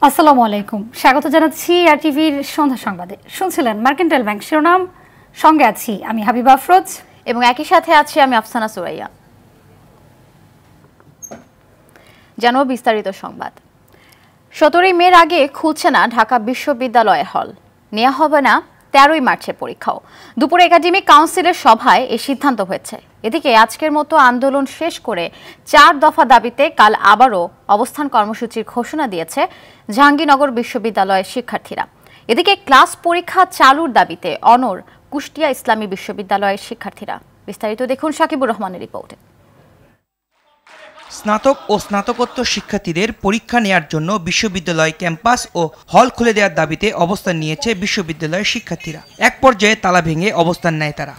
আসসালামু আলাইকুম, স্বাগত জানাচ্ছি আর টিভির সন্ধ্যা সংবাদে। শুনছিলেন মার্কেন্টাইল ব্যাংক শিরোনাম, সঙ্গে আছি আমি হাবিবা আফরোজ এবং একই সাথে আছি আমি আফসানা সুরাইয়া। জানাবো বিস্তারিত সংবাদ। 17 মের আগে খুলছে না ঢাকা বিশ্ববিদ্যালয়ের হল, নেওয়া হবে না 13 মার্চের পরীক্ষাও। দুপুরে একাডেমিক কাউন্সিলের সভায় এই সিদ্ধান্ত হয়েছে। এদিকে আজকের মতো আন্দোলন শেষ করে 4 দফা দাবিতে কাল আবারও অবস্থান কর্মসূচির ঘোষণা দিয়েছে জাহাঙ্গীরনগর বিশ্ববিদ্যালয়ের শিক্ষার্থীরা। এদিকে ক্লাস পরীক্ষা চালুর দাবিতে অনড় কুষ্টিয়া ইসলামী বিশ্ববিদ্যালয়ের শিক্ষার্থীরা। বিস্তারিত দেখুন সাকিবুর রহমানের রিপোর্টে। স্নাতক ও স্নাতকোত্তর শিক্ষার্থীদের পরীক্ষা নেয়ার জন্য বিশ্ববিদ্যালয় ক্যাম্পাস ও হল খুলে দেওয়ার দাবিতে অবস্থান নিয়েছে বিশ্ববিদ্যালয়ের শিক্ষার্থীরা। এক পর্যায়ে তালা ভেঙে অবস্থান নেয় তারা।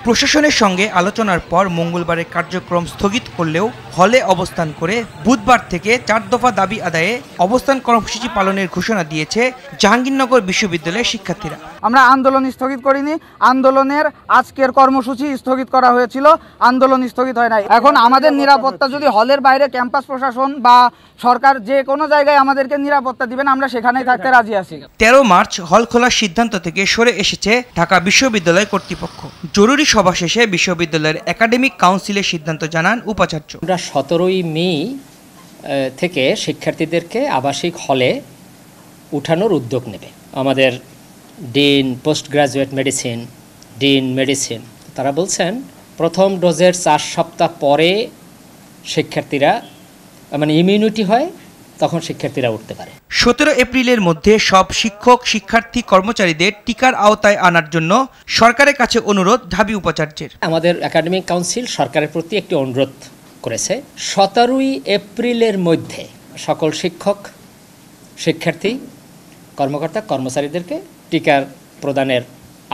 প্রশাসনের সঙ্গে আলোচনার পর মঙ্গলবারের কার্যক্রম স্থগিত করলেও হলে অবস্থান করে বুধবার থেকে 4 দফা দাবি আদায়ে অবস্থান কর্মসূচি পালনের ঘোষণা দিয়েছে জাহাঙ্গীরনগর বিশ্ববিদ্যালয়ের শিক্ষার্থীরা। আমরা আন্দোলন স্থগিত করিনি, আন্দোলনের আজকের কর্মসূচি স্থগিত করা হয়েছিল, আন্দোলন স্থগিত হয় নাই। এখন আমাদের নিরাপত্তা যদি হলের বাইরে ক্যাম্পাস প্রশাসন বা সরকার যে কোনো জায়গায় আমাদেরকে নিরাপত্তা দিবেন, আমরা সেখানেই থাকতে রাজি আছি। 13 মার্চ হল খোলার সিদ্ধান্ত থেকে সরে এসেছে ঢাকা বিশ্ববিদ্যালয় কর্তৃপক্ষ। জরুরি সভা শেষে বিশ্ববিদ্যালয়ের একাডেমিক কাউন্সিলের সিদ্ধান্ত জানান উপাচার্য। 17 মে থেকে শিক্ষার্থীদেরকে আবাসিক হলে উঠানোর উদ্যোগ নেবে আমাদের dean post graduate medicine, dean medicine. তারা বলছেন প্রথম ডোজের 4 সপ্তাহ পরে শিক্ষার্থীরা ইমিউনিটি হয়, তখন শিক্ষার্থীরা উঠতে পারে। 17 এপ্রিলের মধ্যে সব শিক্ষক, শিক্ষার্থী, কর্মচারীদের টিকার আওতায় আনার জন্য সরকারের কাছে অনুরোধ ঢাবি উপাচার্যের। আমাদের একাডেমিক কাউন্সিল সরকারের প্রতি একটি অনুরোধ করেছে, 17 এপ্রিলের মধ্যে সকল শিক্ষক, শিক্ষার্থী, কর্মকর্তা, কর্মচারীদেরকে টিকার প্রদানের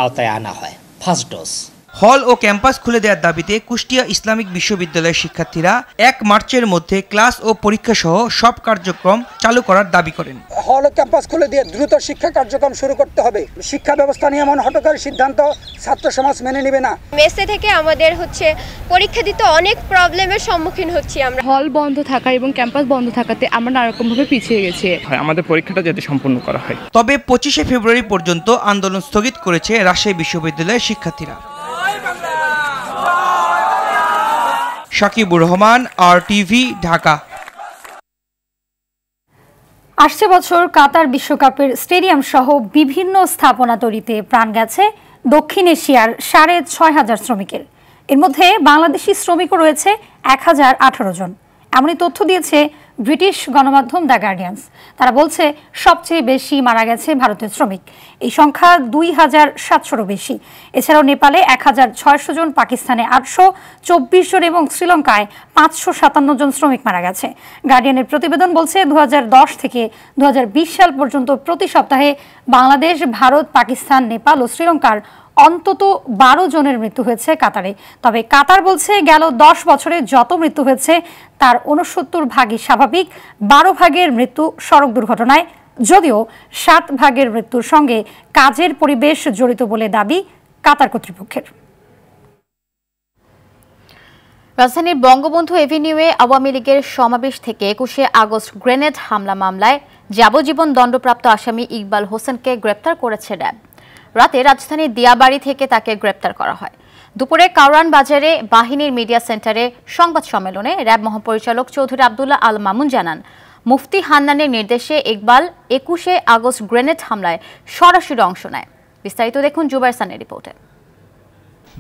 আওতায় আনা হয় ফার্স্ট ডোজ। হল ও ক্যাম্পাস খুলে দেওয়ার দাবিতে কুষ্টিয়া ইসলামিক বিশ্ববিদ্যালয়ের শিক্ষার্থীরা 1 মার্চের মধ্যে ক্লাস ও পরীক্ষা সহ সব কার্যক্রম চালু করার দাবি করেন। হল ও ক্যাম্পাস খুলে দিয়ে দ্রুত শিক্ষা কার্যক্রম শুরু করতে হবে। শিক্ষা ব্যবস্থা নিয়ে এমন হঠকারী সিদ্ধান্ত ছাত্র সমাজ মেনে নেবে না। মেসে থেকে আমাদের পরীক্ষা দিতে অনেক প্রবলেমের সম্মুখীন হচ্ছি আমরা। হল বন্ধ থাকা এবং ক্যাম্পাস বন্ধ থাকাতে আমরা নানারকমভাবে পিছিয়ে গেছি। আমাদের পরীক্ষাটা যাতে সম্পূর্ণ করা হয়। তবে 25 ফেব্রুয়ারি পর্যন্ত আন্দোলন স্থগিত করেছে রাজশাহী বিশ্ববিদ্যালয়ের শিক্ষার্থীরা। সাকিবুর রহমান, RTV, ঢাকা। আসছে বছর কাতার বিশ্বকাপের স্টেডিয়াম সহ বিভিন্ন স্থাপনা তৈরিতে প্রাণ গেছে দক্ষিণ এশিয়ার 6500 শ্রমিকের। এর মধ্যে বাংলাদেশি শ্রমিকও রয়েছে 1018 জন। এমনই তথ্য দিয়েছে ব্রিটিশ গণমাধ্যম দ্য গার্ডিয়ান্স। তারা বলছে সবচেয়ে বেশি মারা গেছে ভারতের শ্রমিক, এই সংখ্যা 2700-রও বেশি। এছাড়াও নেপালে 1600 জন, পাকিস্তানে 824 জন এবং শ্রীলঙ্কায় 557 জন শ্রমিক মারা গেছে। গার্ডিয়ানের প্রতিবেদন বলছে 2010 থেকে 2020 সাল পর্যন্ত প্রতি সপ্তাহে বাংলাদেশ, ভারত, পাকিস্তান, নেপাল ও শ্রীলঙ্কার অন্তত 12 জনের মৃত্যু হয়েছে কাতারে। তবে কাতার বলছে গেল 10 বছরে যত মৃত্যু হয়েছে তার 69 ভাগই স্বাভাবিক, 12 ভাগের মৃত্যু সড়ক দুর্ঘটনায়, যদিও 7 ভাগের মৃত্যুর সঙ্গে কাজের পরিবেশ জড়িত বলে দাবি কাতার কর্তৃপক্ষের। রাজধানীর বঙ্গবন্ধু এভিনিউয়ে আওয়ামী লীগের সমাবেশ থেকে 21 আগস্ট গ্রেনেড হামলা মামলায় যাবজ্জীবন দণ্ডপ্রাপ্ত আসামি ইকবাল হোসেনকে গ্রেপ্তার করেছে র্যাব। রাতে রাজধানীর দিয়াবাড়ি থেকে তাকে গ্রেপ্তার করা হয়। দুপুরে কারওয়ান বাজারে বাহিনীর মিডিয়া সেন্টারে সংবাদ সম্মেলনে র্যাব মহাপরিচালক চৌধুরী আব্দুল্লাহ আল মামুন জানান, মুফতি হান্নানের নির্দেশে ইকবাল 21 আগস্ট গ্রেনেড হামলায় সরাসরি অংশ নেয়। বিস্তারিত দেখুন জুবাইর সানের রিপোর্টে।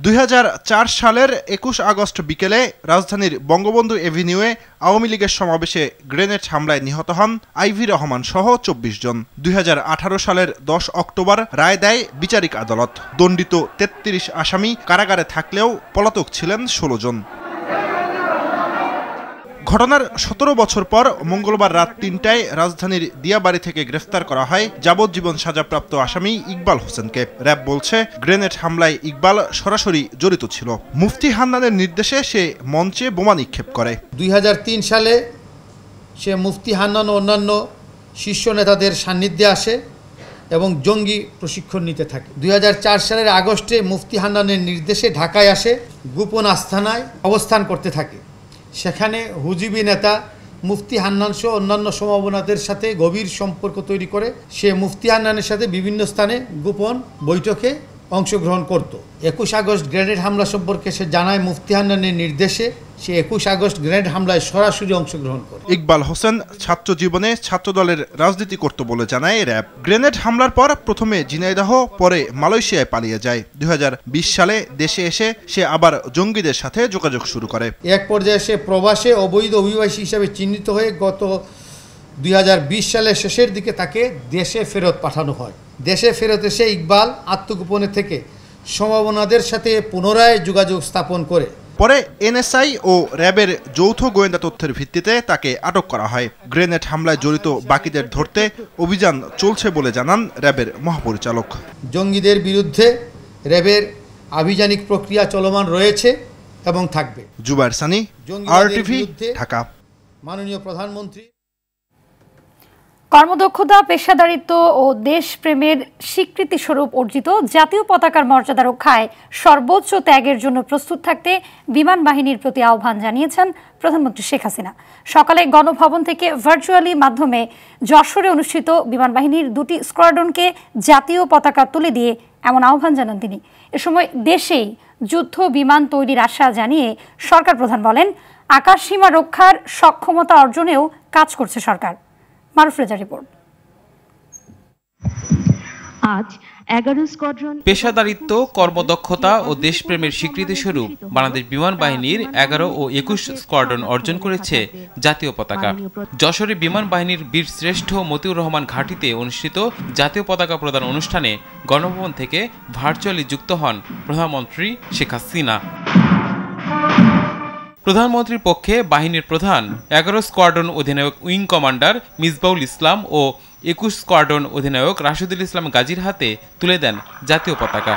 2004 সালের 21 আগস্ট বিকেলে রাজধানীর বঙ্গবন্ধু এভিনিউয়ে আওয়ামী লীগের সমাবেশে গ্রেনেড হামলায় নিহত হন আইভি রহমান সহ 24 জন। 2018 সালের 10 অক্টোবর রায় দেয় বিচারিক আদালত। দণ্ডিত 33 আসামি কারাগারে থাকলেও পলাতক ছিলেন 16 জন। ঘটনার 17 বছর পর মঙ্গলবার রাত 3টায় রাজধানীর দিয়াবাড়ি থেকে গ্রেফতার করা হয় যাবজ্জীবন সাজাপ্রাপ্ত আসামি ইকবাল হোসেনকে। র্যাব বলছে গ্রেনেড হামলায় ইকবাল সরাসরি জড়িত ছিল। মুফতি হান্নানের নির্দেশে সে মঞ্চে বোমা নিক্ষেপ করে। 2003 সালে সে মুফতি হান্নান ও অন্যান্য শীর্ষ নেতাদের সান্নিধ্যে আসে এবং জঙ্গি প্রশিক্ষণ নিতে থাকে। 2004 সালের আগস্টে মুফতি হান্নানের নির্দেশে ঢাকায় আসে, গোপন আস্তানায় অবস্থান করতে থাকে সেখানে হুজিবি নেতা মুফতি হান্নান সহ অন্যান্য সমভাবনাদের সাথে গভীর সম্পর্ক তৈরি করে সে মুফতি হান্নানের সাথে বিভিন্ন স্থানে গোপন বৈঠকে অংশগ্রহণ করত। 21 আগস্ট গ্রেনেড হামলা সম্পর্কে সে জানায় মুফতি হান্নানের নির্দেশে সে 21 আগস্ট গ্রেনেড হামলায় সরাসরি অংশগ্রহণ করে। ইকবাল হোসেন ছাত্র জীবনে ছাত্রদলের রাজনীতি করত বলে জানায় র্যাব। গ্রেনেড হামলার পর প্রথমে ঝিনাইদহ, পরে মালয়েশিয়ায় পালিয়ে যায়। 2020 সালে দেশে এসে সে আবার জঙ্গিদের সাথে যোগাযোগ শুরু করে। এক পর্যায়ে সে প্রবাসে অবৈধ অভিবাসী হিসাবে চিহ্নিত হয়ে গত 2020 সালের শেষের দিকে তাকে দেশে ফেরত পাঠানো হয়। দেশে ফেরত এসে ইকবাল আত্মগোপনে থেকে সমভাবনাদের সাথে পুনরায় যোগাযোগ স্থাপন করে। পরে এনএসআই ও র্যাবের যৌথ গোয়েন্দা তথ্যের ভিত্তিতে তাকে আটক করা হয়। গ্রেনেড হামলায় জড়িত বাকিদের ধরতে অভিযান চলছে বলে জানান র্যাবের মহাপরিচালক। জঙ্গিদের বিরুদ্ধে র্যাবের আভিযানিক প্রক্রিয়া চলমান রয়েছে এবং থাকবে। জুবায়ের সানি, RTV, ঢাকা। মাননীয় প্রধানমন্ত্রী কর্মদক্ষতা, পেশাদারিত্ব ও দেশপ্রেমের স্বীকৃতিস্বরূপ অর্জিত জাতীয় পতাকার মর্যাদা রক্ষায় সর্বোচ্চ ত্যাগের জন্য প্রস্তুত থাকতে বিমান বাহিনীর প্রতি আহ্বান জানিয়েছেন প্রধানমন্ত্রী শেখ হাসিনা। সকালে গণভবন থেকে ভার্চুয়ালি মাধ্যমে যশোরে অনুষ্ঠিত বিমান বাহিনীর 2টি স্কোয়াড্রনকে জাতীয় পতাকা তুলে দিয়ে এমন আহ্বান জানান তিনি। এ সময় দেশেই যুদ্ধ বিমান তৈরির আশা জানিয়ে সরকার প্রধান বলেন, আকাশসীমা রক্ষার সক্ষমতা অর্জনেও কাজ করছে সরকার। মারুফ রেজা রিপোর্ট। আজ 11 স্কোয়াড্রন পেশাদারিত্ব, কর্মদক্ষতা ও দেশপ্রেমের স্বীকৃতিস্বরূপ বাংলাদেশ বিমান বাহিনীর 11 ও 21 স্কোয়াড্রন অর্জন করেছে জাতীয় পতাকা। যশোরে বিমান বাহিনীর বীর শ্রেষ্ঠ মতিউর রহমান ঘাঁটিতে অনুষ্ঠিত জাতীয় পতাকা প্রদান অনুষ্ঠানে গণভবন থেকে ভার্চুয়ালি যুক্ত হন প্রধানমন্ত্রী শেখ হাসিনা। প্রধানমন্ত্রীর পক্ষে বাহিনীর প্রধান 11 স্কোয়াড্রন অধিনায়ক উইং কমান্ডার মিসবাউল ইসলাম ও 21 স্কোয়াড্রন অধিনায়ক রাশেদুল ইসলাম গাজীর হাতে তুলে দেন জাতীয় পতাকা।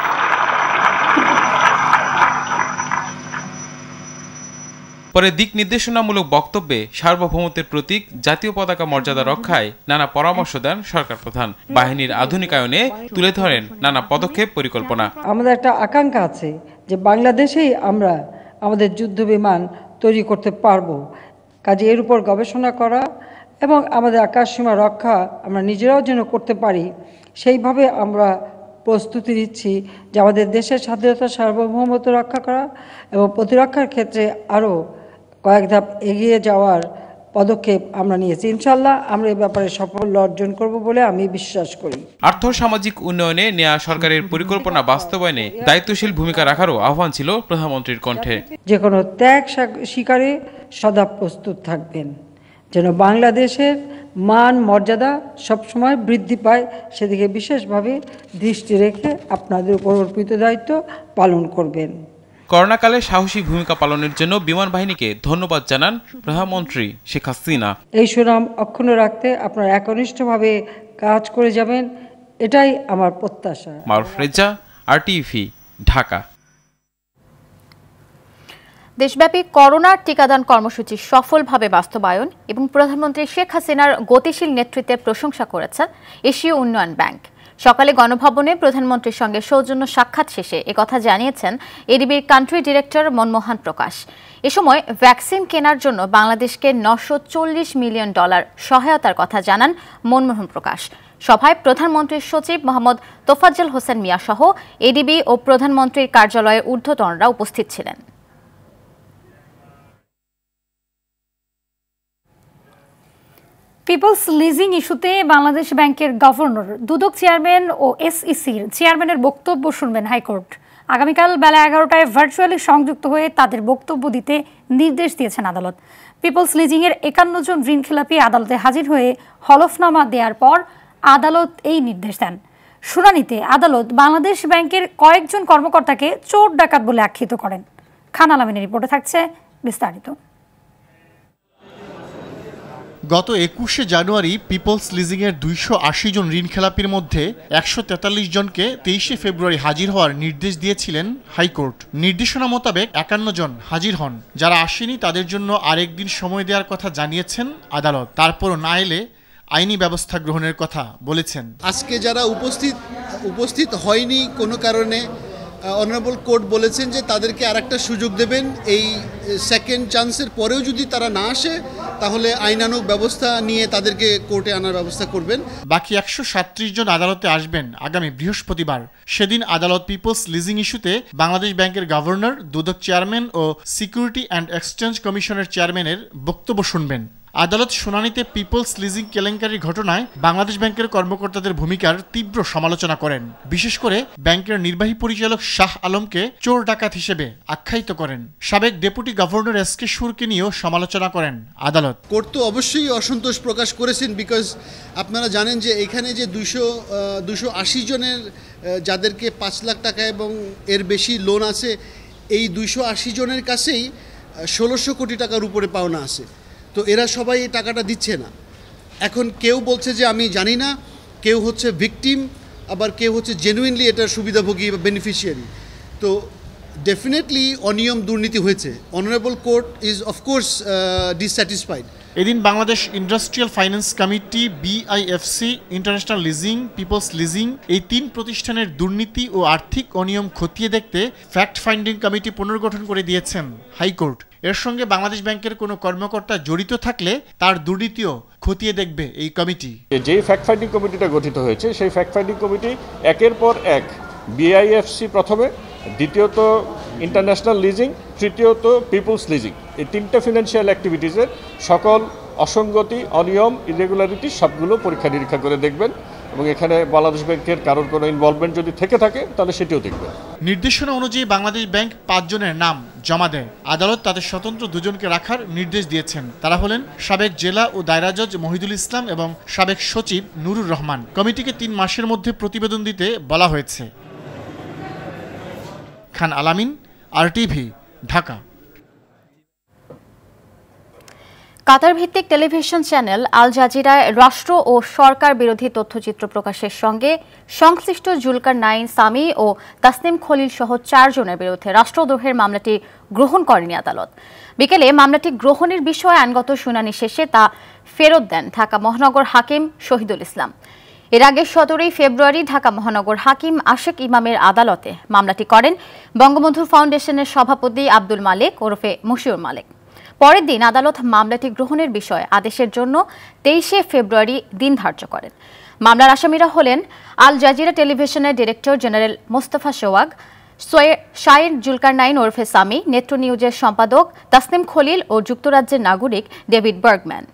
পরে দিক নির্দেশনামূলক বক্তব্যে সার্বভৌমত্বের প্রতীক জাতীয় পতাকা মর্যাদা রক্ষায় নানা পরামর্শ দেন সরকার প্রধান। বাহিনীর আধুনিকায়নে তুলে ধরেন নানা পদক্ষেপ পরিকল্পনা। আমাদের একটা আকাঙ্ক্ষা আছে যে বাংলাদেশেই আমরা আমাদের যুদ্ধ বিমান তৈরি করতে পারবো। কাজে এর উপর গবেষণা করা এবং আমাদের আকাশসীমা রক্ষা আমরা নিজেরাও যেন করতে পারি, সেইভাবে আমরা প্রস্তুতি নিচ্ছি যে আমাদের দেশের স্বাধীনতা সার্বভৌমত্ব রক্ষা করা এবং প্রতিরক্ষার ক্ষেত্রে আরও কয়েক ধাপ এগিয়ে যাওয়ার পদক্ষেপ আমরা নিয়েছি। ইনশাল্লাহ আমরা এই ব্যাপারে সাফল্য অর্জন করব বলে আমি বিশ্বাস করি। আর্থ সামাজিক উন্নয়নে নেয়া সরকারের পরিকল্পনা বাস্তবায়নে দায়িত্বশীল ভূমিকা রাখারও আহ্বান ছিল প্রধানমন্ত্রীর কণ্ঠে। যে কোনো ত্যাগ স্বীকারে সদা প্রস্তুত থাকবেন, যেন বাংলাদেশের মান মর্যাদা সবসময় বৃদ্ধি পায়, সেদিকে বিশেষভাবে দৃষ্টি রেখে আপনাদের উপর অর্পিত দায়িত্ব পালন করবেন। করোনাকালে সাহসী ভূমিকা পালনের জন্য বিমান বাহিনীকে ধন্যবাদ জানান প্রধানমন্ত্রী শেখ হাসিনা। এই সুনাম অক্ষুণ্ণ রাখতে আপনারা একনিষ্ঠভাবে কাজ করে যাবেন, এটাই আমার প্রত্যাশা। মারুফ রেজা, RTV, ঢাকা। দেশব্যাপী করোনার টিকাদান কর্মসূচি সফলভাবে বাস্তবায়ন এবং প্রধানমন্ত্রী শেখ হাসিনার গতিশীল নেতৃত্বের প্রশংসা করেছেন এশীয় উন্নয়ন ব্যাংক। সকালে গণভবনে প্রধানমন্ত্রীর সঙ্গে সৌজন্য সাক্ষাৎ শেষে একথা জানিয়েছেন এডিবির কান্ট্রি ডিরেক্টর মনমোহন প্রকাশ। এ সময় ভ্যাকসিন কেনার জন্য বাংলাদেশকে $940 মিলিয়ন সহায়তার কথা জানান মনমোহন প্রকাশ। সভায় প্রধানমন্ত্রীর সচিব মোহাম্মদ তোফাজ্জল হোসেন মিয়া সহ এডিবি ও প্রধানমন্ত্রীর কার্যালয়ের ঊর্ধ্বতনরা উপস্থিত ছিলেন। পিপলস লিজিং ইস্যুতে বাংলাদেশ ব্যাংকের গভর্নর, দুদক চেয়ারম্যান ও SECর চেয়ারম্যানের বক্তব্য শুনবেন হাইকোর্ট। আগামীকাল বেলা 11টায় ভার্চুয়ালি সংযুক্ত হয়ে তাদের বক্তব্য দিতে নির্দেশ দিয়েছেন আদালত। পিপলস লিজিংয়ের 51 জন ঋণখেলাপি আদালতে হাজির হয়ে হলফনামা দেওয়ার পর আদালত এই নির্দেশ দেন। শুনানিতে আদালত বাংলাদেশ ব্যাংকের কয়েকজন কর্মকর্তাকে চোর ডাকাত বলে আখ্যায়িত করেন। খান আলামিনের রিপোর্টে থাকছে বিস্তারিত। গত 21শে জানুয়ারি পিপলস লিজিংয়ের 280 জন ঋণখেলাপির মধ্যে 143 জনকে 23শে ফেব্রুয়ারি হাজির হওয়ার নির্দেশ দিয়েছিলেন হাইকোর্ট। নির্দেশনা মোতাবেক 51 জন হাজির হন। যারা আসেনি তাদের জন্য আরেকদিন সময় দেওয়ার কথা জানিয়েছেন আদালত। তারপরও না এলে আইনি ব্যবস্থা গ্রহণের কথা বলেছেন। আজকে যারা উপস্থিত হয়নি কোনো কারণে, অনারেবল কোর্ট বলেছেন যে তাদেরকে আরেকটা সুযোগ দেবেন, এই সেকেন্ড চান্সের পরেও যদি তারা না আসে তাহলে আইনানুগ ব্যবস্থা নিয়ে তাদেরকে কোর্টে আনার ব্যবস্থা করবেন। বাকি 137 জন আদালতে আসবেন আগামী বৃহস্পতিবার। সেদিন আদালত পিপলস লিজিং ইস্যুতে বাংলাদেশ ব্যাংকের গভর্নর, দুদক চেয়ারম্যান ও সিকিউরিটি অ্যান্ড এক্সচেঞ্জ কমিশনের চেয়ারম্যানের বক্তব্য শুনবেন। আদালত শুনানিতে পিপলস লিজিং কেলেঙ্কারির ঘটনায় বাংলাদেশ ব্যাংকের কর্মকর্তাদের ভূমিকার তীব্র সমালোচনা করেন। বিশেষ করে ব্যাংকের নির্বাহী পরিচালক শাহ আলমকে চোর ডাকাত হিসেবে আখ্যায়িত করেন। সাবেক ডেপুটি গভর্নর এসকে সুরকে নিয়েও সমালোচনা করেন আদালত। কোর্ট তো অবশ্যই অসন্তোষ প্রকাশ করেছেন, বিকজ আপনারা জানেন যে এখানে যে 280 জনের যাদেরকে 5 লাখ টাকা এবং এর বেশি লোন আছে, এই 280 জনের কাছেই 1600 কোটি টাকার উপরে পাওনা আছে। তো এরা সবাই এই টাকাটা দিচ্ছে না। এখন কেউ বলছে যে আমি জানি না, কেউ হচ্ছে ভিকটিম, আবার কেউ হচ্ছে জেনুইনলি এটার সুবিধাভোগী বা বেনিফিশিয়ারি। তো ডেফিনেটলি অনিয়ম দুর্নীতি হয়েছে। Honourable court is of course dissatisfied. এদিন Bangladesh industrial finance committee, BIFC, international leasing, people's leasing এই 3 প্রতিষ্ঠানের দুর্নীতি ও আর্থিক অনিয়ম খতিয়ে দেখতে ফ্যাক্ট ফাইন্ডিং কমিটি পুনর্গঠন করে দিয়েছেন হাইকোর্ট। এর সঙ্গে বাংলাদেশ ব্যাংকের কোনো কর্মকর্তা জড়িত থাকলে তার দুর্নীতিও খতিয়ে দেখবে এই কমিটি। যে ফ্যাক্ট ফাইন্ডিং কমিটিটা গঠিত হয়েছে, সেই ফ্যাক্ট ফাইন্ডিং কমিটি একের পর এক বিআইএফসি প্রথমে, দ্বিতীয়ত ইন্টারন্যাশনাল লিজিং, তৃতীয়ত পিপলস লিজিং, এই 3টা ফিনান্সিয়াল অ্যাক্টিভিটিসের সকল অসঙ্গতি, অনিয়ম, ইরেগুলারিটি সবগুলো পরীক্ষা নিরীক্ষা করে দেখবেন এবং এখানে বাংলাদেশ ব্যাংকের কারোর কোনো ইনভলভমেন্ট যদি থেকে থাকে তাহলে সেটিও দেখবেন। নির্দেশনা অনুযায়ী বাংলাদেশ ব্যাংক 5 জনের নাম জমা দেয়। আদালত তাদের স্বতন্ত্র 2 জনকে রাখার নির্দেশ দিয়েছেন। তারা হলেন সাবেক জেলা ও দায়রা জজ মহিদুল ইসলাম এবং সাবেক সচিব নুরুর রহমান। কমিটিকে 3 মাসের মধ্যে প্রতিবেদন দিতে বলা হয়েছে। খান আলামিন, আরটিভি, ঢাকা। কাতার ভিত্তিক টেলিভিশন চ্যানেল আল জাজিরায় রাষ্ট্র ও সরকার বিরোধী তথ্যচিত্র প্রকাশের সঙ্গে সংশ্লিষ্ট জুলকার নাইন সামি ও তাসনিম খলিল সহ 4 জনের বিরুদ্ধে রাষ্ট্রদ্রোহের মামলাটি গ্রহণ করেনি আদালত। বিকেলে মামলাটি গ্রহণের বিষয়ে আইনগত শুনানি শেষে তা ফেরত দেন ঢাকা মহানগর হাকিম শহীদুল ইসলাম। এর আগে 17 ফেব্রুয়ারি ঢাকা মহানগর হাকিম আশেক ইমামের আদালতে মামলাটি করেন বঙ্গবন্ধু ফাউন্ডেশনের সভাপতি আব্দুল মালেক ওরফে মশিউর মালেক। পরের দিন আদালত মামলাটি গ্রহণের বিষয়ে আদেশের জন্য 23 ফেব্রুয়ারি দিন ধার্য করেন। মামলার আসামিরা হলেন আল জাজিরা টেলিভিশনের director general Mostefa Souag, Shayer Zulkarnain ওরফে সামি, নেত্র নিউজের সম্পাদক তাসনিম খলিল ও যুক্তরাজ্যের নাগরিক ডেভিড বার্গম্যান।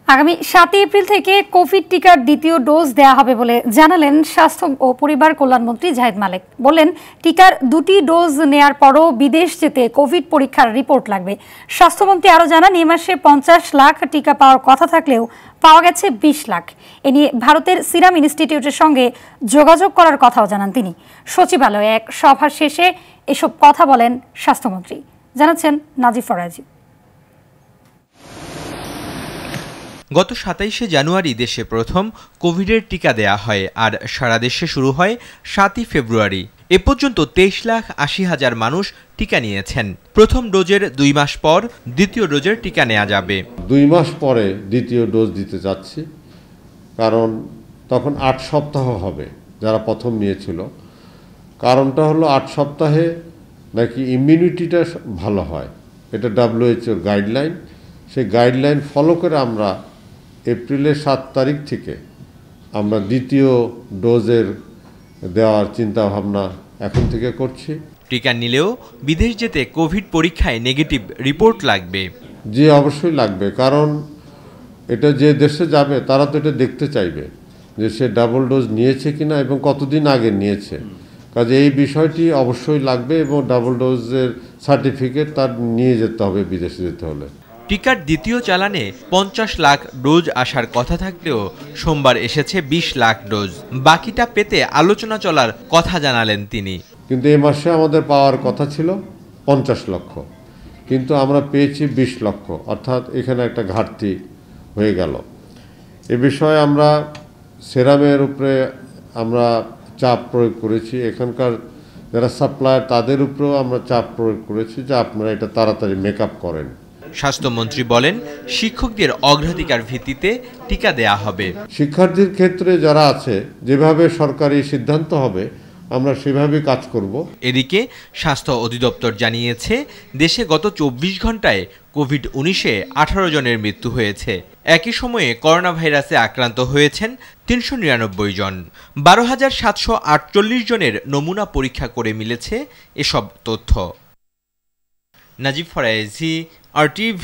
আগামী 7 এপ্রিল থেকে কোভিড টিকার দ্বিতীয় ডোজ দেয়া হবে বলে জানালেন স্বাস্থ্য ও পরিবার কল্যাণমন্ত্রী জাহিদ মালেক। বললেন, টিকার 2টি ডোজ নেয়ার পরও বিদেশ যেতে কোভিড পরীক্ষার রিপোর্ট লাগবে। স্বাস্থ্যমন্ত্রী আরও জানান, এই মাসে 50 লাখ টিকা পাওয়ার কথা থাকলেও পাওয়া গেছে 20 লাখ। এ নিয়ে ভারতের সিরাম ইনস্টিটিউটের সঙ্গে যোগাযোগ করার কথাও জানান তিনি। সচিবালয়ে এক সভা শেষে এসব কথা বলেন স্বাস্থ্যমন্ত্রী। জানাচ্ছেন নাজিফ ফরাজি। গত 27 জানুয়ারি দেশে প্রথম কোভিডের টিকা দেয়া হয় আর সারা দেশে শুরু হয় 7 ফেব্রুয়ারি। এ পর্যন্ত 23,80,000 মানুষ টিকা নিয়েছেন। প্রথম ডোজের 2 মাস পর দ্বিতীয় ডোজের টিকা নেওয়া যাবে। 2 মাস পরে দ্বিতীয় ডোজ দিতে যাচ্ছি, কারণ তখন 8 সপ্তাহ হবে যারা প্রথম নিয়েছিল। কারণটা হলো 8 সপ্তাহে নাকি ইমিউনিটিটা ভালো হয়, এটা WHO গাইডলাইন। সেই গাইডলাইন ফলো করে আমরা এপ্রিলের 7 তারিখ থেকে আমরা দ্বিতীয় ডোজের দেওয়ার চিন্তা ভাবনা এখন থেকে করছি। টিকা নিলেও বিদেশ যেতে কোভিড পরীক্ষায় নেগেটিভ রিপোর্ট লাগবে। জি, অবশ্যই লাগবে, কারণ এটা যে দেশে যাবে তারা তো এটা দেখতে চাইবে যে সে ডাবল ডোজ নিয়েছে কিনা এবং কতদিন আগে নিয়েছে। কাজে এই বিষয়টি অবশ্যই লাগবে এবং ডাবল ডোজের সার্টিফিকেট তার নিয়ে যেতে হবে বিদেশে যেতে হলে। টিকার দ্বিতীয় চালানে 50 লাখ ডোজ আসার কথা থাকলেও সোমবার এসেছে 20 লাখ ডোজ। বাকিটা পেতে আলোচনা চলার কথা জানালেন তিনি। কিন্তু এই মাসে আমাদের পাওয়ার কথা ছিল 50 লক্ষ, কিন্তু আমরা পেয়েছি 20 লক্ষ, অর্থাৎ এখানে একটা ঘাটতি হয়ে গেল। এ বিষয়ে আমরা সেরামের উপরে আমরা চাপ প্রয়োগ করেছি, এখানকার যারা সাপ্লায়ার তাদের উপরেও আমরা চাপ প্রয়োগ করেছি যে আপনারা এটা তাড়াতাড়ি মেকআপ করেন। স্বাস্থ্যমন্ত্রী বলেন, শিক্ষকদের অগ্রাধিকার ভিত্তিতে টিকা দেয়া হবে। শিক্ষার্থীর ক্ষেত্রে যারা আছে, যেভাবে সরকারি সিদ্ধান্ত হবে আমরা সেভাবে কাজ করব। এদিকে স্বাস্থ্য অধিদপ্তর জানিয়েছে দেশে গত ২৪ ঘন্টায় কোভিড-১৯-এ ১৮ জনের মৃত্যু হয়েছে। একই সময়ে করোনা ভাইরাসে আক্রান্ত হয়েছেন ৩৯৯ জন। ১২,৭৪৮ জনের নমুনা পরীক্ষা করে মিলেছে এসব তথ্য। নাজিব ফরায়েজি, RTV,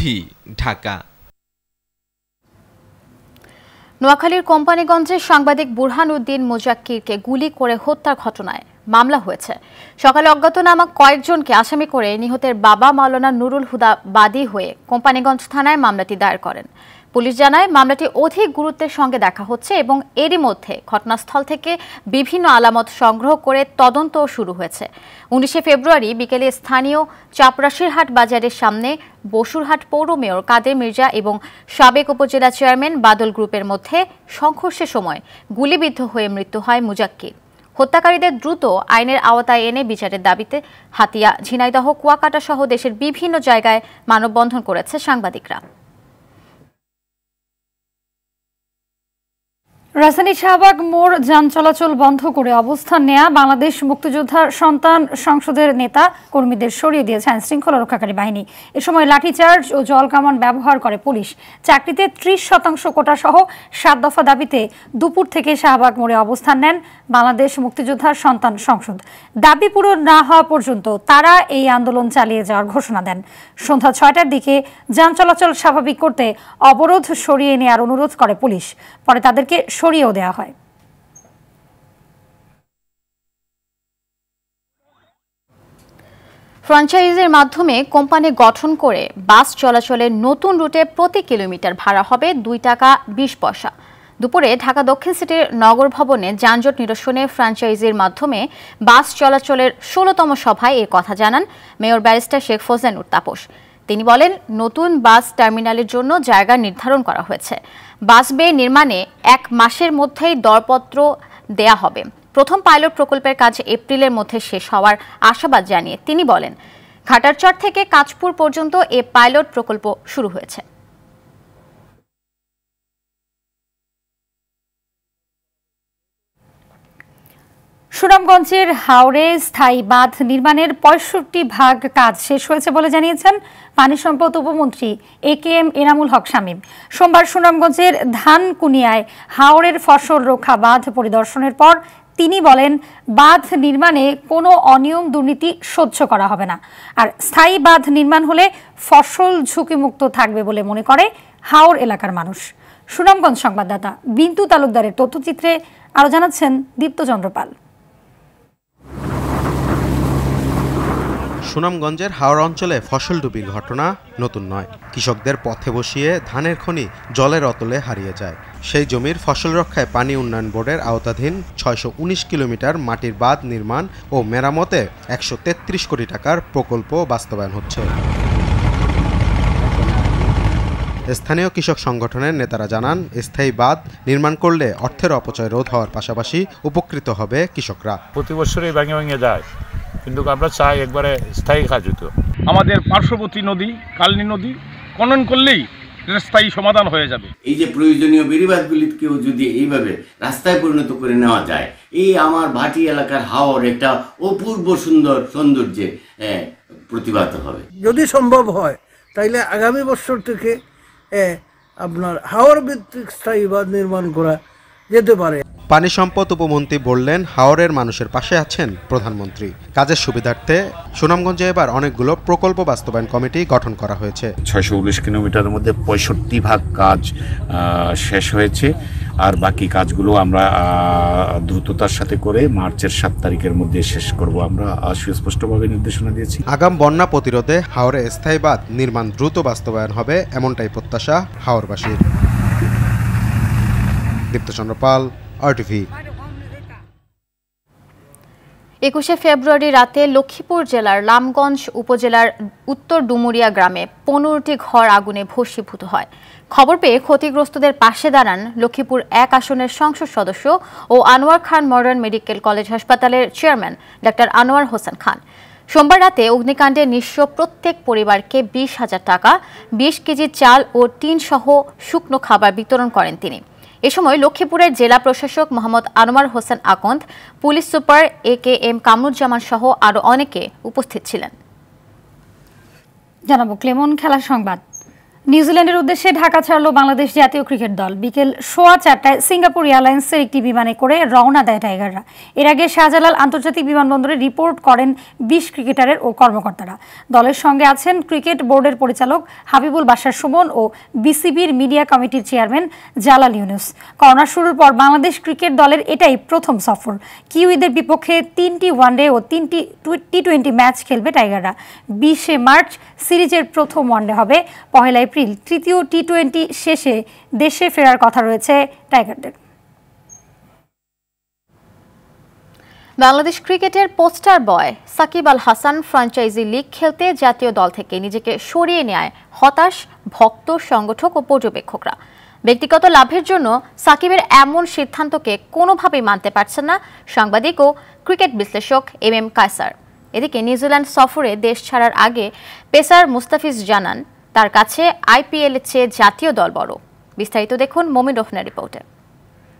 ঢাকা। নোয়াখালীর কোম্পানিগঞ্জে সাংবাদিক বুরহান উদ্দিন মোজাক্কিরকে গুলি করে হত্যার ঘটনায় মামলা হয়েছে। সকালে অজ্ঞাতনামা কয়েকজনকে আসামি করে নিহতের বাবা মাওলানা নুরুল হুদা বাদী হয়ে কোম্পানিগঞ্জ থানায় মামলাটি দায়ের করেন। পুলিশ জানায় মামলাটি অধিক গুরুত্বের সঙ্গে দেখা হচ্ছে এবং এরই মধ্যে ঘটনাস্থল থেকে বিভিন্ন আলামত সংগ্রহ করে তদন্ত শুরু হয়েছে। ১৯ ফেব্রুয়ারি বিকেলে স্থানীয় চাপরাশিরহাট বাজারের সামনে বসুরহাট পৌর মেয়র কাদের মির্জা এবং সাবেক উপজেলা চেয়ারম্যান বাদল গ্রুপের মধ্যে সংঘর্ষের সময় গুলিবিদ্ধ হয়ে মৃত্যু হয় মুজাক্কির। হত্যাকারীদের দ্রুত আইনের আওতায় এনে বিচারের দাবিতে হাতিয়া, ঝিনাইদহ, কুয়াকাটা সহ দেশের বিভিন্ন জায়গায় মানববন্ধন করেছে সাংবাদিকরা। রাজধানীর শাহবাগ মোড় যান চলাচল বন্ধ করে অবস্থান নেয়া বাংলাদেশ মুক্তিযোদ্ধা সন্তান সংসদের নেতা কর্মীদের সরিয়ে দিয়েছে আইন শৃঙ্খলা রক্ষাকারী বাহিনী। এ সময় লাঠিচার্জ ও জলকামান ব্যবহার করে পুলিশ। চাকরিতে ৩০% কোটা সহ ৭ দফা দাবিতে দুপুর থেকে শাহবাগ মোড়ে অবস্থান নেন বাংলাদেশ মুক্তিযোদ্ধা সন্তান সংসদ। দাবি পূরণ না হওয়া পর্যন্ত তারা এই আন্দোলন চালিয়ে যাওয়ার ঘোষণা দেন। সন্ধ্যা ৬টার দিকে যান চলাচল স্বাভাবিক করতে অবরোধ সরিয়ে নেওয়ার অনুরোধ করে পুলিশ। পরে তাদেরকে সরিয়েও দেওয়া হয়। ফ্র্যাঞ্চাইজির মাধ্যমে কোম্পানি গঠন করে বাস চলাচলের নতুন রুটে প্রতি কিলোমিটার ভাড়া হবে ২ টাকা ২০ পয়সা। দুপুরে ঢাকা দক্ষিণ সিটির নগর ভবনে যানজট নিরসনে ফ্র্যাঞ্চাইজির মাধ্যমে বাস চলাচলের ১৬তম সভায় এ কথা জানান মেয়র ব্যারিস্টার শেখ ফজলেনুর তাপস। তিনি বলেন, নতুন বাস টার্মিনালের জন্য জায়গা নির্ধারণ করা হয়েছে। বাস বে নির্মাণে ১ মাসের মধ্যেই দরপত্র দেয়া হবে। প্রথম পাইলট প্রকল্পের কাজ এপ্রিলের মধ্যে শেষ হওয়ার আশাবাদ জানিয়ে তিনি বলেন, ঘাটারচর থেকে কাঁচপুর পর্যন্ত এ পাইলট প্রকল্প শুরু হয়েছে। সুনামগঞ্জের হাওরে স্থায়ী বাঁধ নির্মাণের ৬৫% কাজ শেষ হয়েছে বলে জানিয়েছেন পানি সম্পদ উপমন্ত্রী AKM এনামুল হক শামীম। সোমবার সুনামগঞ্জের ধানকুনিয়ায় হাওরের ফসল রক্ষা বাঁধ পরিদর্শনের পর তিনি বলেন, বাঁধ নির্মাণে কোনো অনিয়ম দুর্নীতি সহ্য করা হবে না। আর স্থায়ী বাঁধ নির্মাণ হলে ফসল ঝুঁকিমুক্ত থাকবে বলে মনে করে হাওর এলাকার মানুষ। সুনামগঞ্জ সংবাদদাতা বিন্তু তালুকদারের তথ্যচিত্রে আরও জানাচ্ছেন দীপ্তচন্দ্র পাল। সুনামগঞ্জের হাওড় অঞ্চলে ফসল ডুবির ঘটনা নতুন নয়। কৃষকদের পথে বসিয়ে ধানের খনি জলের অতলে হারিয়ে যায়। সেই জমির ফসল রক্ষায় পানি উন্নয়ন বোর্ডের আওতাধীন ৬১৯ কিলোমিটার মাটির বাঁধ নির্মাণ ও মেরামতে ১৩৩ কোটি টাকার প্রকল্প বাস্তবায়ন হচ্ছে। স্থানীয় কৃষক সংগঠনের নেতারা জানান, স্থায়ী বাঁধ নির্মাণ করলে অর্থের অপচয় রোধ হওয়ার পাশাপাশি উপকৃত হবে কৃষকরা। প্রতি বছরই ভেঙে ভেঙে যায়, কিন্তু আমরা চাই একবারে স্থায়ী কাজ হতো। আমাদের পার্শ্ববর্তী নদী কালনী নদী খনন করলেই স্থায়ী সমাধান হয়ে যাবে। এই যে প্রয়োজনীয় বেড়িবাঁধগুলিকেও যদি এইভাবে রাস্তায় পরিণত করে নেওয়া যায়, এই আমার ভাটি এলাকার হাওর একটা অপূর্ব সুন্দর সৌন্দর্যে প্রতিভাত হবে। যদি সম্ভব হয় তাইলে আগামী বছর থেকে আপনার হাওর ভিত্তিক স্থায়ী বাঁধ নির্মাণ করা যেতে পারে। পানি সম্পদ উপমন্ত্রী বললেন, হাওরের মানুষের পাশে আছেন প্রধানমন্ত্রী। কাজের সুবিধার্থে সুনামগঞ্জে এবার অনেকগুলো প্রকল্প বাস্তবায়ন কমিটি গঠন করা হয়েছে। ৬১৯ কিলোমিটারের মধ্যে ৬৫% কাজ শেষ হয়েছে, আর বাকি কাজগুলো আমরা দ্রুততার সাথে করে মার্চের ৭ তারিখের মধ্যে শেষ করব, আমরা সুস্পষ্টভাবে নির্দেশনা দিয়েছি। আগাম বন্যা প্রতিরোধে হাওরে স্থায়ী বাঁধ নির্মাণ দ্রুত বাস্তবায়ন হবে, এমনটাই প্রত্যাশা হাওরবাসীর। দীপ্তচন্দ্র পাল, RTV। ২১ ফেব্রুয়ারি রাতে লক্ষ্মীপুর জেলার রামগঞ্জ উপজেলার উত্তর ডুমুরিয়া গ্রামে ১৫টি ঘর আগুনে ভস্মীভূত হয়। খবর পেয়ে ক্ষতিগ্রস্তদের পাশে দাঁড়ান লক্ষ্মীপুর ১ আসনের সংসদ সদস্য ও আনোয়ার খান মডার্ন মেডিকেল কলেজ হাসপাতালের চেয়ারম্যান ডাক্তার আনোয়ার হোসেন খান। সোমবার রাতে অগ্নিকাণ্ডে নিঃস্ব প্রত্যেক পরিবারকে ২০,০০০ টাকা, ২০ কেজি চাল ও টিন সহ শুকনো খাবার বিতরণ করেন তিনি। এ সময় লক্ষ্মীপুরের জেলা প্রশাসক মোহাম্মদ আনোয়ার হোসেন আকন্দ, পুলিশ সুপার AKM কামরুজ্জামান সহ আরো অনেকে উপস্থিত ছিলেন। জানাবো ক্লেমন খেলার সংবাদ। নিউজিল্যান্ডের উদ্দেশ্যে ঢাকা ছাড়ল বাংলাদেশ জাতীয় ক্রিকেট দল। বিকেল 4:15টায় সিঙ্গাপুর এয়ারলাইন্সের একটি বিমানে করে রওনা দেয় টাইগাররা। এর আগে শাহজালাল আন্তর্জাতিক বিমানবন্দরে রিপোর্ট করেন 20 ক্রিকেটারের ও কর্মকর্তারা। দলের সঙ্গে আছেন ক্রিকেট বোর্ডের পরিচালক হাবিবুল বাশার সুমন ও বিসিবির মিডিয়া কমিটির চেয়ারম্যান জালাল ইউনুস। করোনা শুরুর পর বাংলাদেশ ক্রিকেট দলের এটাই প্রথম সফর। কিউইদের বিপক্ষে 3টি ওয়ানডে ও 3টি টি20 ম্যাচ খেলবে টাইগাররা। 20 মার্চ সিরিজের প্রথম ওয়ানডে হবে। 1 এপ্রিল তৃতীয় টি20 শেষে দেশে ফেরার কথা রয়েছে টাইগারদের। বাংলাদেশ ক্রিকেটের পোস্টার বয় সাকিব আল হাসান ফ্র্যাঞ্চাইজি লিগ খেলতে জাতীয় দল থেকে নিজেকে সরিয়ে নেয় হতাশ ভক্ত, সংগঠক ও পর্যবেক্ষকরা। ব্যক্তিগত লাভের জন্য সাকিবের এমন সিদ্ধান্তকে কোনোভাবেই মানতে পারছেন না সাংবাদিক ও ক্রিকেট বিশ্লেষক MM কায়সার। এদিকে নিউজিল্যান্ড সফরে দেশ ছাড়ার আগে পেসার মুস্তাফিজ জানান তার কাছে IPL এর চেয়ে জাতীয় দল বড়। বিস্তারিত দেখুন মমিন রহমানের রিপোর্টে।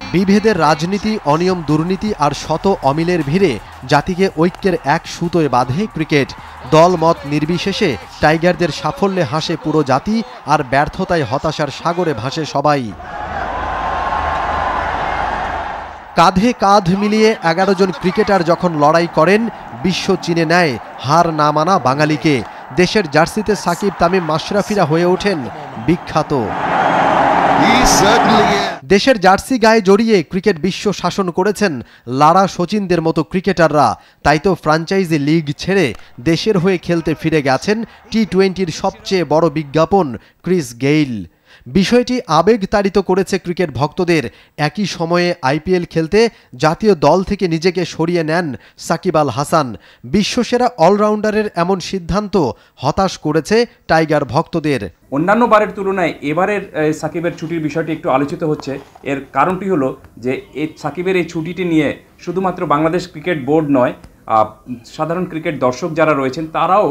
বিভেদের রাজনীতি, অনিয়ম, দুর্নীতি আর শত অমিলের ভিড়ে জাতিকে ঐক্যের এক সুতোয় বাঁধে ক্রিকেট। দল মত নির্বিশেষে টাইগারদের সাফল্যে হাসে পুরো জাতি, আর ব্যর্থতায় হতাশার সাগরে ভাসে সবাই। কাঁধে কাঁধ মিলিয়ে 11 জন ক্রিকেটার যখন লড়াই করেন, বিশ্ব চিনে নেয় হার না মানা বাঙালিকে। দেশের জার্সিতে সাকিব, তামিম, মাশরাফিরা হয়ে ওঠেন বিখ্যাত। দেশের জার্সি গায়ে জড়িয়ে ক্রিকেট বিশ্ব শাসন করেছেন লারা, সচিনদের মতো ক্রিকেটাররা। তাই তো ফ্র্যাঞ্চাইজি লিগ ছেড়ে দেশের হয়ে খেলতে ফিরে গেছেন টি20-র সবচেয়ে বড় বিজ্ঞাপন ক্রিস গেইল। বিষয়টি আবেগতাড়িত করেছে ক্রিকেট ভক্তদের। একই সময়ে IPL খেলতে জাতীয় দল থেকে নিজেকে সরিয়ে নেন সাকিব আল হাসান। বিশ্বসেরা অলরাউন্ডারের এমন সিদ্ধান্ত হতাশ করেছে টাইগার ভক্তদের। অন্যান্য বারের তুলনায় এবারের সাকিবের ছুটির বিষয়টি একটু আলোচিত হচ্ছে। এর কারণটি হলো যে এই সাকিবের এই ছুটিটি নিয়ে শুধুমাত্র বাংলাদেশ ক্রিকেট বোর্ড নয়, সাধারণ ক্রিকেট দর্শক যারা রয়েছেন তারাও,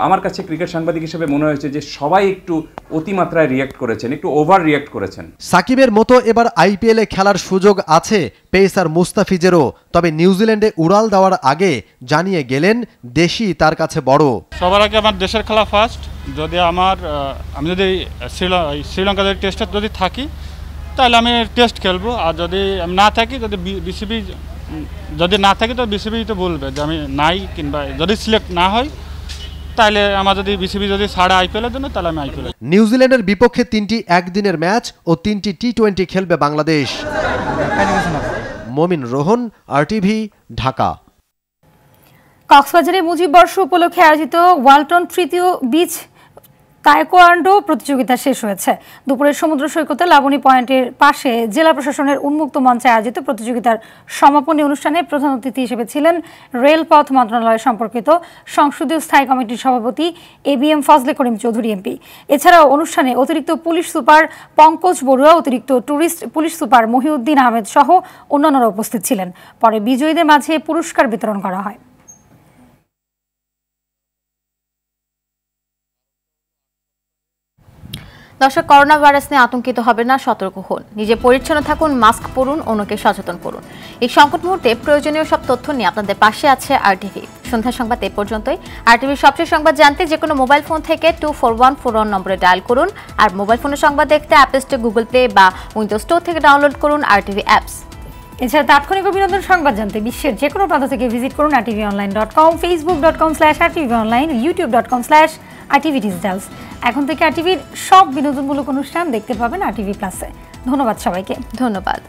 আমার কাছে ক্রিকেট সাংবাদিক হিসেবে মনে হয়েছে যে সবাই একটু অতিমাত্রায় রিয়্যাক্ট করেছেন, একটু ওভার রিয়্যাক্ট করেছেন। সাকিবের মতো এবার IPL এ খেলার সুযোগ আছে পেসার মুস্তাফিজেরও। তবে নিউজিল্যান্ডে উড়াল দেওয়ার আগে জানিয়ে গেলেন দেশই তার কাছে বড়। সবার আগে আমার দেশের খেলা ফার্স্ট। যদি আমি যদি শ্রীলঙ্কার টেস্টে যদি থাকি তাহলে আমি টেস্ট খেলবো, আর যদি আমি না থাকি, যদি বিসিবি যদি না থাকি তো বিসিবি তো বলবে যে আমি নাই, কিংবা যদি সিলেক্ট না হয় তাহলে আমার যদি বিসিবি যদি ছাড়া IPL এর জন্য, তাহলে আমি IPL। নিউজিল্যান্ডের বিপক্ষে 3টি একদিনের ম্যাচ ও 3টি টি20 খেলবে বাংলাদেশ। মমিন রোহন, RTV, ঢাকা। কক্সবাজারে মুজিব বর্ষ উপলক্ষে আয়োজিত ওয়ালটন তৃতীয় বিচ তায়কোয়ান্ডো প্রতিযোগিতা শেষ হয়েছে। দুপুরে সমুদ্র সৈকতে লাবণী পয়েন্টের পাশে জেলা প্রশাসনের উন্মুক্ত মঞ্চে আয়োজিত প্রতিযোগিতার সমাপনী অনুষ্ঠানে প্রধান অতিথি হিসেবে ছিলেন রেলপথ মন্ত্রণালয় সম্পর্কিত সংসদীয় স্থায়ী কমিটির সভাপতি ABM ফজলে করিম চৌধুরী MP। এছাড়াও অনুষ্ঠানে অতিরিক্ত পুলিশ সুপার পঙ্কজ বড়ুয়া, অতিরিক্ত tourist police super Mohiuddin Ahmed সহ অন্যান্যরা উপস্থিত ছিলেন। পরে বিজয়ীদের মাঝে পুরস্কার বিতরণ করা হয়। দর্শক, করোনা ভাইরাস নিয়ে আতঙ্কিত হবেন না, সতর্ক হন, নিজে পরিচ্ছন্ন থাকুন, মাস্ক পরুন, অন্যকে সচেতন করুন। এই সংকট মুহূর্তে প্রয়োজনীয় সব তথ্য নিয়ে আপনাদের পাশে আছে RTV। সন্ধ্যা সংবাদ এ পর্যন্তই। RTVর সবশেষ সংবাদ জানতে যে কোনো মোবাইল ফোন থেকে 24141 নম্বরে ডায়াল করুন। আর মোবাইল ফোনে সংবাদ দেখতে অ্যাপ স্টোর, গুগল প্লে বা উইন্ডোজ স্টোর থেকে ডাউনলোড করুন RTV অ্যাপস। এছাড়া তাৎক্ষণিক বিনোদন সংবাদ জানতে বিশ্বের যে কোনো প্রান্ত থেকে ভিজিট করুন rtvonline.com, facebook.com/rtvonline, youtube.com/rtvdigitals। এখন থেকে RTVর সব বিনোদনমূলক অনুষ্ঠান দেখতে পাবেন RTV প্লাসে। ধন্যবাদ সবাইকে। ধন্যবাদ।